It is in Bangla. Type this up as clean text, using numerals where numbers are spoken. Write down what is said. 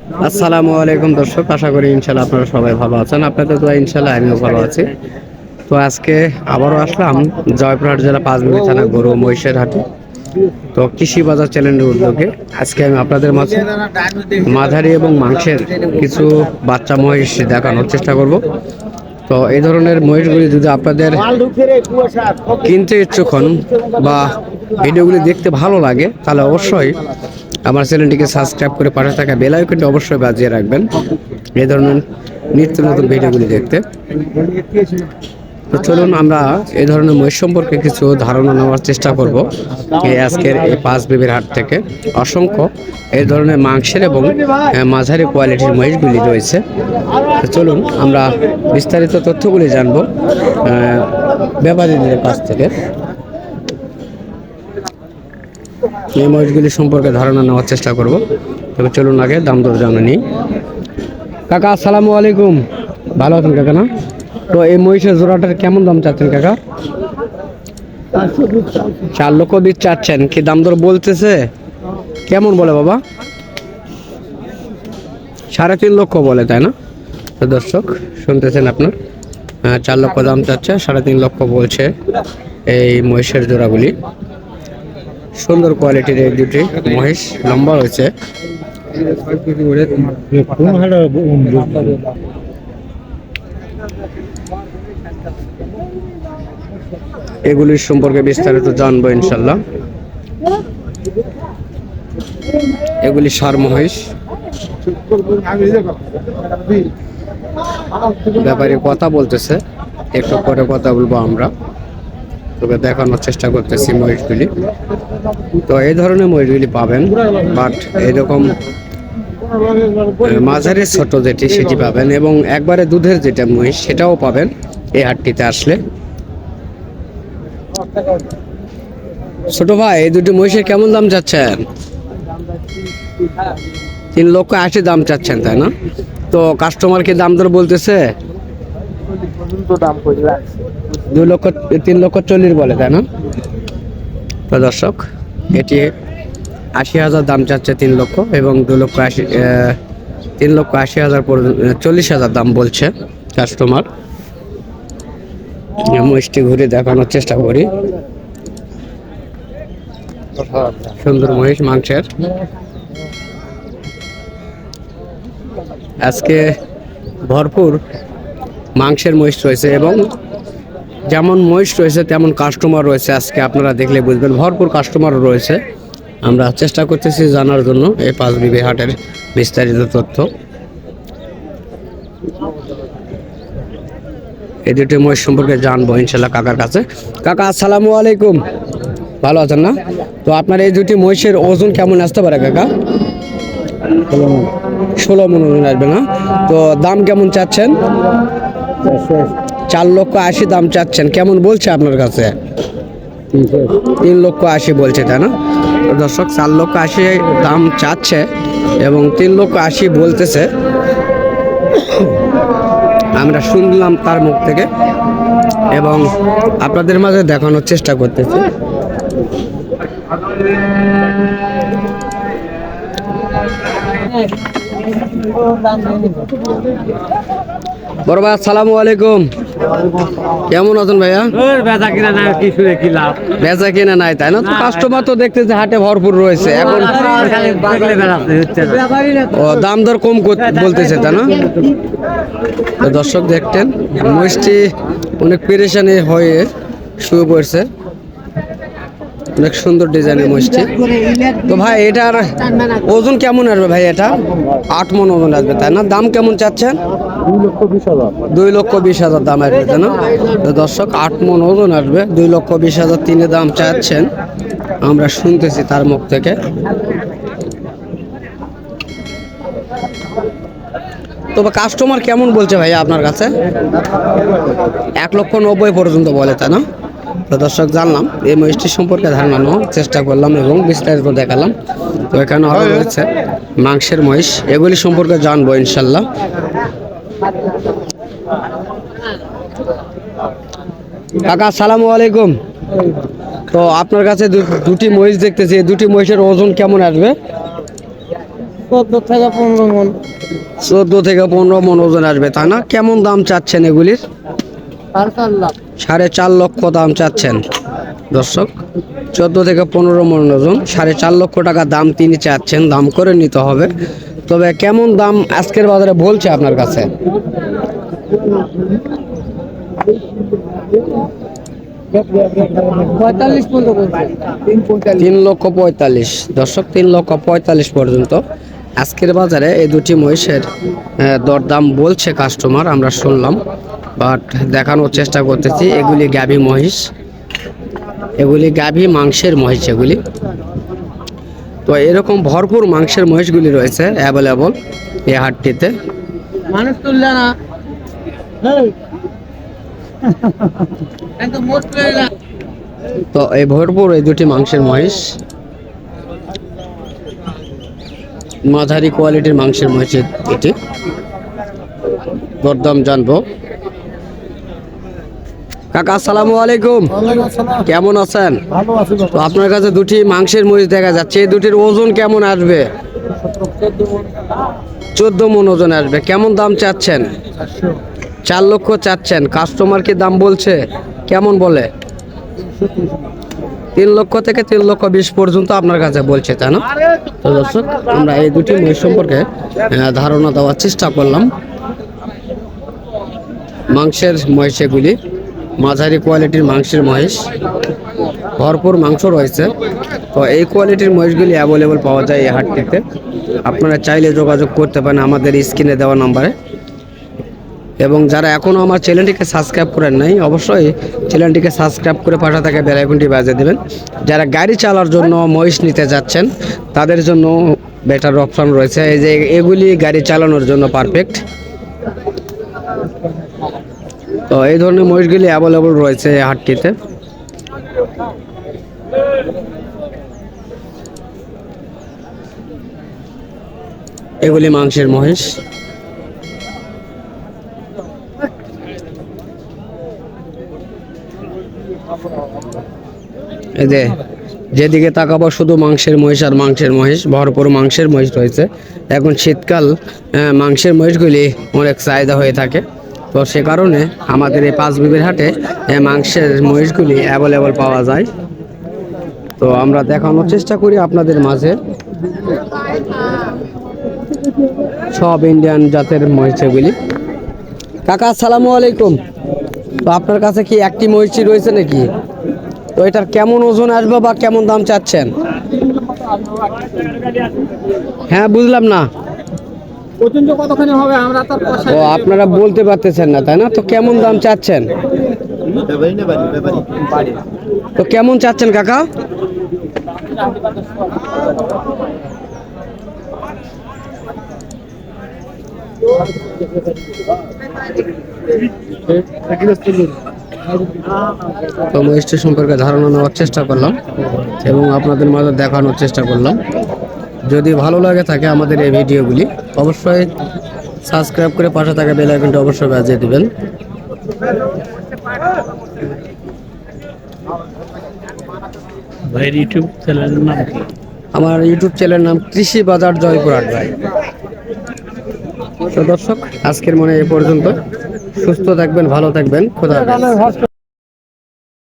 আসসালামু আলাইকুম দর্শক, আশা করি ইনশাল্লাহ আপনারা সবাই ভালো আছেন। আপনাদের দোয়া ইনশাল্লাহ আমিও ভালো আছি। তো আজকে আবারও আসলাম জয়পুরহাট জেলা পাঁচবিবি থানা গরু মহিষের হাটে। তো কৃষি বাজার চ্যানেলের উদ্যোগে আজকে আমি আপনাদের মাঝে মাঝারি এবং মাংসের কিছু বাচ্চা মহিষ দেখানোর চেষ্টা করব। তো এই ধরনের মহিষগুলি যদি আপনাদের কিনতে ইচ্ছুক হন বা ভিডিওগুলি দেখতে ভালো লাগে, তাহলে অবশ্যই আমার চ্যানেলটিকে সাবস্ক্রাইব করে পাশে থাকা বেল আইকনটি অবশ্যই বাজিয়ে রাখবেন এই ধরনের নিত্য নতুন ভিডিওগুলি দেখতে। তো চলুন আমরা এই ধরনের মহিষ সম্পর্কে কিছু ধারণা নেওয়ার চেষ্টা করব এই আজকের এই পাঁচবিবির হাট থেকে। অসংখ্য এই ধরনের মাংসের এবং মাঝারি কোয়ালিটির মহিষগুলি রয়েছে। তো চলুন আমরা বিস্তারিত তথ্যগুলি জানবো ব্যাপারীদের কাছ থেকে। এই মহিষগুলি সম্পর্কে ধারণা নেওয়ার চেষ্টা করব। তবে চলুন আগে দাম দর জানা নিই। কাকা আসসালামু আলাইকুম, ভালো আছেন কাকা? না, তো এই মহিষের জোড়াটার কেমন দাম চাচ্ছেন কাকা? 4,20,000 চাচ্ছেন। কি দাম দর বলতেছে? কেমন বলে বাবা? 3.5 লক্ষ বলে, তাই না? তো দর্শক শুনতেছেন আপনার, 4 লক্ষ দাম চাচ্ছে, 3.5 লক্ষ বলছে এই মহিষের জোড়াগুলি। সুন্দর কোয়ালিটির এই দুটি মহিষ, লম্বা হয়েছে। এগুলির সম্পর্কে বিস্তারিত জানবো ইনশাল্লাহ। এগুলি ষাঁড় মহিষ। ব্যাপারে কথা বলতেছে, একটু পরে কথা বলবো আমরা। তবে দেখানোর চেষ্টা করতেছি মহিষগুলি। তো এই ধরনের মহিষগুলি পাবেন, বাট এরকম মাঝারি ছোট যেটি সেটি পাবেন, এবং একবারে দুধের যেটা মহিষ সেটাও পাবেন এই হাটটিতে আসলে। ছোট ভাই, এই দুটি মহিষের কেমন দাম চাচ্ছেন? 3,80,000 দাম চাচ্ছেন, তাই না? তো কাস্টমারকে দাম দর বলতেছে 3,40,000 বলে, তাই না? তো দর্শক, এটি 80,000 দাম চাচ্ছে 3 লক্ষ, এবং 3,80,000 পর্যন্ত 40,000 দাম বলছে কাস্টমার। মহিষটি ঘুরে দেখানোর চেষ্টা করি। সুন্দর মহিষ মাংসের। আজকে ভরপুর মাংসের মহিষ রয়েছে, এবং যেমন মহিষ রয়েছে তেমন কাস্টমার রয়েছে। আজকে আপনারা দেখলে বুঝবেন, ভরপুর কাস্টমারও রয়েছে। আমরা চেষ্টা করতেছি জানার জন্য এই পাঁচবিবি হাটের বিস্তারিত তথ্য। এই দুটি মহিষ সম্পর্কে জানবো ইনশাল্লাহ কাকার কাছে। কাকা আসসালামু আলাইকুম, ভালো আছেন না? তো আপনার এই দুটি মহিষের ওজন কেমন আসতে পারে কাকা? 16 মণ ওজন আসবে না? তো দাম কেমন চাচ্ছেন? 4,80,000 দাম চাচ্ছেন। কেমন বলছে আপনার কাছে? 3,80,000 বলছে, তাই না? দর্শক, 4,80,000 দাম চাচ্ছে এবং 3,80,000 বলতেছে। আমরা শুনলাম তার মুখ থেকে এবং আপনাদের মাঝে দেখানোর চেষ্টা করতেছি। বড় ভাই আসসালামু আলাইকুম, কেমন আছেন ভাইয়া? বেচা কিনা নাই, কিছু কি লাভ? বেচা কিনা নাই, তাই না? তো কাস্টমার তো দেখতেছে হাটে ভরপুর রয়েছে। এখন ও দাম দর কম বলতেছে, তাই না? তো দর্শক দেখতেন, মহিষটি অনেক পেরেশানি হয়ে শুয়ে পড়ছে। অনেক সুন্দর ডিজাইনের মহিষটি। তো ভাই, এটার ওজন কেমন আসবে ভাই? এটা 8 মণ ওজন আসবে, তাই না? দাম কেমন চাচ্ছেন? 2,20,000 দাম আসবে, তাই না? তো দর্শক, 8 মণ ওজন আসবে, 2,20,000 তিনি দাম চাচ্ছেন। আমরা শুনতেছি তার মুখ থেকে। তবে কাস্টমার কেমন বলছে ভাইয়া আপনার কাছে? 1,90,000 পর্যন্ত বলে, তাই না? তো দর্শক, জানলাম এই মহিষটির সম্পর্কে ধারণা নেওয়ার চেষ্টা করলাম এবং বিস্তারিত দেখালাম। তো এখানে আরো রয়েছে মাংসের মহিষ, এগুলি সম্পর্কে জানবো ইনশাল্লাহ। কাকা আসসালামু আলাইকুম, তো আপনার কাছে দুটি মহিষ দেখতেছি, এই দুটি মহিষের ওজন কেমন আসবে? 14 থেকে 15 মন। 14 থেকে 15 মন ওজন আসবে, তাই না? কেমন দাম চাচ্ছেন এগুলির? 4.5 লাখ। 4.5 লক্ষ দাম চাচ্ছেন দর্শক। 14 থেকে 15 মন ওজন, 4.5 লক্ষ টাকা দাম তিনি চাচ্ছেন। দাম করে নিতে হবে। তবে কেমন দাম আজকের বাজারে বলছে আপনার কাছে? 45 পর্যন্ত বলছে। 3,45,000 দর্শক, 3,45,000 পর্যন্ত আজকের বাজারে এই দুটি মহিষের দরদাম বলছে কাস্টমার, আমরা শুনলাম। বাট দেখানোর চেষ্টা করতেছি, এগুলি গাভী মহিষ, এগুলি গাভী মাংসের মহিষ এগুলি। তো এরকম ভরপুর মাংসের মহিষগুলি রয়েছে অ্যাভেলেবল এই হাটটিতে। মানুষ তুললে না। কিন্তু মোট পেলে তো এই ভরপুর এই দুটি মাংসের মহিষ, মাঝারি কোয়ালিটির মাংসের মহিষ এটি। দরদাম জানবো। কাকা আসসালামু আলাইকুম, কেমন আছেন? ভালো আছে তো আপনার কাছে দুটি মাংসের মহিষ দেখা যাচ্ছে, এই দুটির ওজন কেমন আসবে? 14 মন ওজন আসবে। কেমন দাম চাচ্ছেন? 4 লক্ষ চাচ্ছেন। কাস্টমার কি দাম বলছে? কেমন বলে? 3 লক্ষ থেকে 3,20,000 পর্যন্ত আপনার কাছে বলছে, তাই না? তো দর্শক, আমরা এই দুটি মহিষ সম্পর্কে ধারণা দেওয়ার চেষ্টা করলাম। মাংসের মহিষ এগুলি, মাঝারি কোয়ালিটির মাংসের মহিষ, ভরপুর মাংস রয়েছে। তো এই কোয়ালিটির মহিষগুলি অ্যাভেলেবল পাওয়া যায় এই হাটটিতে। আপনারা চাইলে যোগাযোগ করতে পারেন আমাদের স্ক্রিনে দেওয়া নম্বরে। এবং যারা এখনও আমার চ্যানেলটিকে সাবস্ক্রাইব করেন নাই, অবশ্যই চ্যানেলটিকে সাবস্ক্রাইব করে পাশে থাকা বেল আইকনটি বাজিয়ে দেবেন। যারা গাড়ি চালার জন্য মহিষ নিতে যাচ্ছেন তাদের জন্য বেটার অপশন রয়েছে, এই যে এগুলি গাড়ি চালানোর জন্য পারফেক্ট। তো এই ধরনের মহিষগুলি অ্যাভেলেবল রয়েছে এই হাটটিতে। এগুলি মাংসের মহিষ। এই যে যেদিকে তাকাবো শুধু মাংসের মহিষ আর মাংসের মহিষ, ভরপুর মাংসের মহিষ রয়েছে। এখন শীতকাল, মাংসের মহিষগুলি অনেক চাহিদা হয়ে থাকে। তো সে কারণে আমাদের এই পাঁচবিবির হাটে মাংসের মহিষগুলি অ্যাভেলেবল পাওয়া যায়। তো আমরা দেখানোর চেষ্টা করি আপনাদের মাঝে সব ইন্ডিয়ান জাতের মহিষ এগুলি। কাকা আসসালামু আলাইকুম, তো আপনার কাছে কি একটি মহিষই রয়েছে নাকি? তো এটার কেমন ওজন আসবে বা কেমন দাম চাচ্ছেন? হ্যাঁ, বুঝলাম না। পর্যন্ত কতখানি হবে আমরা তো ও আপনারা বলতে পারতেছেন না, তাই না? তো কেমন দাম চাচ্ছেন? তো কেমন চাচ্ছেন কাকা? তো মহিষটি সম্পর্কে ধারণা নেওয়ার চেষ্টা করলাম এবং আপনাদের মাঝে দেখানোর চেষ্টা করলাম। যদি ভালো লাগে থাকে আমাদের এই ভিডিওগুলি, অবশ্যই সাবস্ক্রাইব করে পাশে থাকা বেল আইকনটি অবশ্যই বাজিয়ে দিবেন। ভাই ইউটিউব চ্যানেলের নাম কি? আমার ইউটিউব চ্যানেলের নাম কৃষি বাজার জয়পুরহাট ভাই। তো দর্শক, আজকের মনে এই পর্যন্ত। সুস্থ থাকবেন, ভালো থাকবেন, খোদা হাফেজ।